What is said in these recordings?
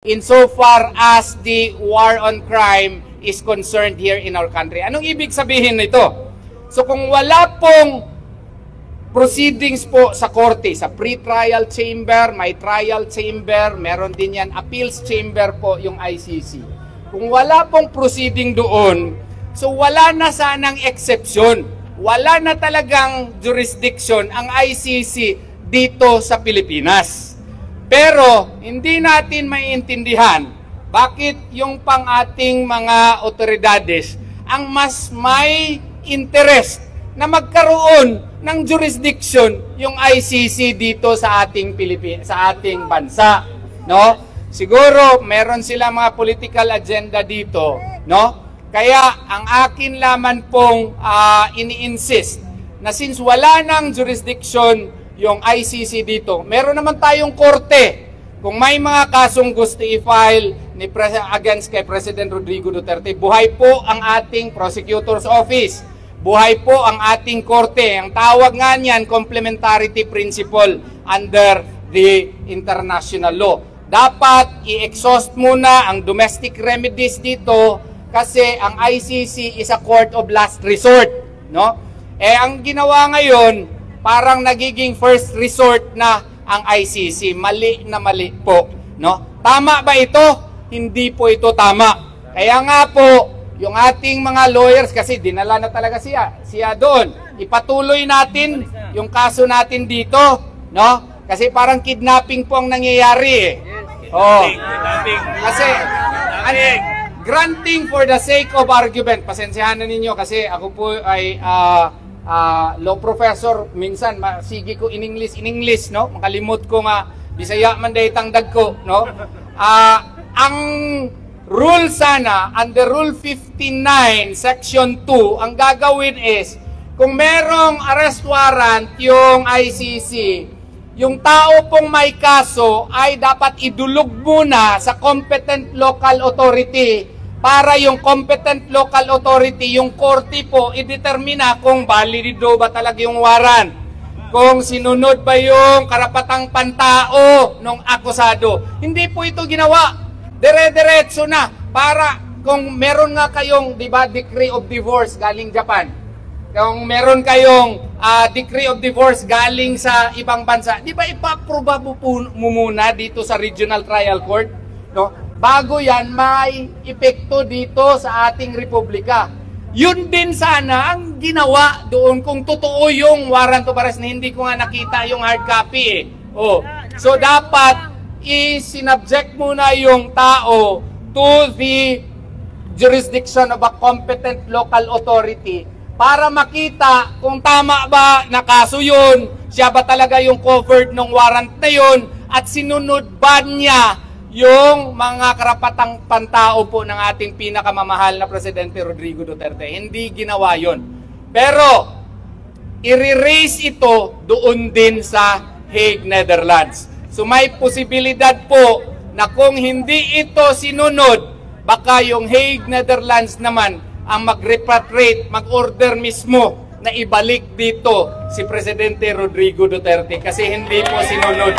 insofar as the war on crime is concerned here in our country. Anong ibig sabihin nito? So kung wala pong proceedings po sa korte, sa pre-trial chamber, may trial chamber, meron din yan, appeals chamber po yung ICC. Kung wala pong proceeding doon, so wala na sanang exception. Wala na talagang jurisdiction ang ICC dito sa Pilipinas. Pero hindi natin maiintindihan bakit yung pang ating mga otoridades ang mas may interest na magkaroon ng jurisdiction yung ICC dito sa ating sa ating bansa, no? Siguro meron sila mga political agenda dito, no? Kaya ang akin lamang pong ini-insist na since wala nang jurisdiction yung ICC dito, meron naman tayong korte. Kung may mga kasong gusto i-file against kay President Rodrigo Duterte, buhay po ang ating prosecutor's office. Buhay po ang ating korte. Ang tawag nga niyan, complementarity principle under the international law. Dapat i-exhaust muna ang domestic remedies dito kasi ang ICC is a court of last resort, no? Ang ginawa ngayon, parang nagiging first resort na ang ICC. Mali na mali po, no? Tama ba ito? Hindi po ito tama. Kaya nga po, yung ating mga lawyers, kasi dinala na talaga siya doon. Ipatuloy natin yung kaso natin dito, no? Kasi parang kidnapping po ang nangyayari eh. Oh. Kasi granting for the sake of argument. Pasensyahan na ninyo kasi ako po ay law professor, minsan masigi ko in English, no? Makalimot ko nga Bisaya man daytang dagko, no? Ang rule sana under Rule 59 Section 2, ang gagawin is kung merong arrest warrant yung ICC, yung tao pong may kaso ay dapat idulog muna sa competent local authority para yung competent local authority, yung korte po, i-determina kung valido ba talaga yung warrant. Kung sinunod ba yung karapatang pantao ng akusado. Hindi po ito ginawa. Dire-diretso na. Para kung meron nga kayong, di ba, decree of divorce galing Japan. Kung meron kayong decree of divorce galing sa ibang bansa, di ba ipaproba mo muna dito sa regional trial court? No? Bago yan, may epekto dito sa ating republika. Yun din sana ang ginawa doon kung totoo yung warrant of arrest na hindi ko nga nakita yung hard copy eh. Oh. So dapat isinubject muna yung tao to the jurisdiction of a competent local authority para makita kung tama ba na kaso yun, siya ba talaga yung covered ng warrant na yun at sinunod ba niya yung mga karapatang pantao po ng ating pinakamamahal na Presidente Rodrigo Duterte. Hindi ginawa yon. Pero, i-raise ito doon din sa Hague, Netherlands. So may posibilidad po na kung hindi ito sinunod, baka yung Hague, Netherlands naman ang mag-repatriate, mag-order mismo na ibalik dito si Presidente Rodrigo Duterte kasi hindi po sinunod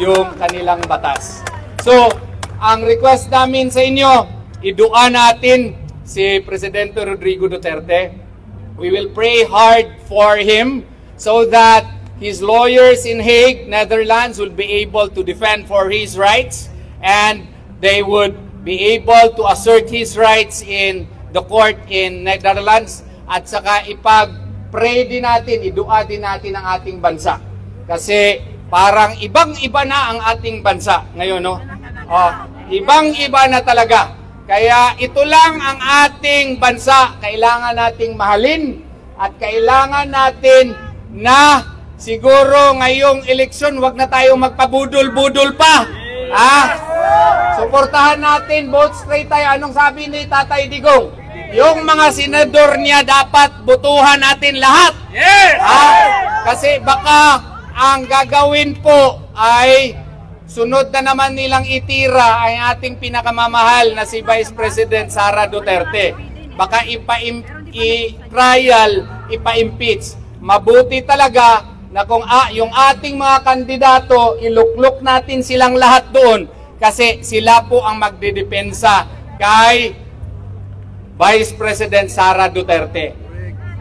yung kanilang batas. So, ang request namin sa inyo, idua natin si Presidente Rodrigo Duterte. We will pray hard for him so that his lawyers in Hague, Netherlands will be able to defend for his rights and they would be able to assert his rights in the court in Netherlands at saka ipag-pray din natin, idua din natin ang ating bansa. Kasi parang ibang-iba na ang ating bansa ngayon, no? Ibang-iba na talaga. Kaya ito lang ang ating bansa. Kailangan nating mahalin at kailangan natin na siguro ngayong eleksyon wag na tayong magpabudol-budol pa. Suportahan natin, vote straight tayo. Anong sabi ni Tatay Digong? Yung mga senador niya dapat butuhan natin lahat. Kasi baka ang gagawin po ay sunod na naman nilang itira ay ating pinakamamahal na si Vice President Sara Duterte. Baka i-trial, ipa-impeach. Mabuti talaga na kung yung ating mga kandidato, iluklok natin silang lahat doon kasi sila po ang magdidepensa kay Vice President Sara Duterte.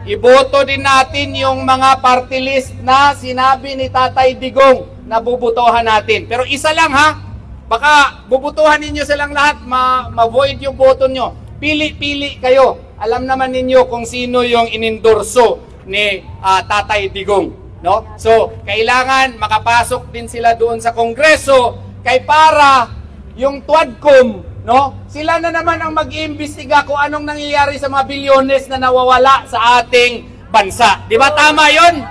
Iboto din natin yung mga party list na sinabi ni Tatay Digong na bubutuhan natin. Pero isa lang ha, baka bubutuhan ninyo silang lahat, ma-void yung boto nyo. Pili-pili kayo. Alam naman ninyo kung sino yung inendorso ni Tatay Digong, no? So, kailangan makapasok din sila doon sa Kongreso kay para yung TWADCOM, no? Sila na naman ang mag-iimbestiga kung anong nangyayari sa mga bilyones na nawawala sa ating bansa. Di ba tama 'yon?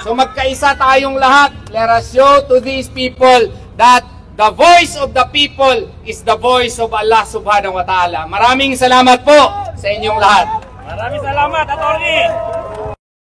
So magkaisa tayong lahat. Let us show to these people that the voice of the people is the voice of Allah Subhanahu wa Ta'ala. Maraming salamat po sa inyong lahat. Maraming salamat, Atty.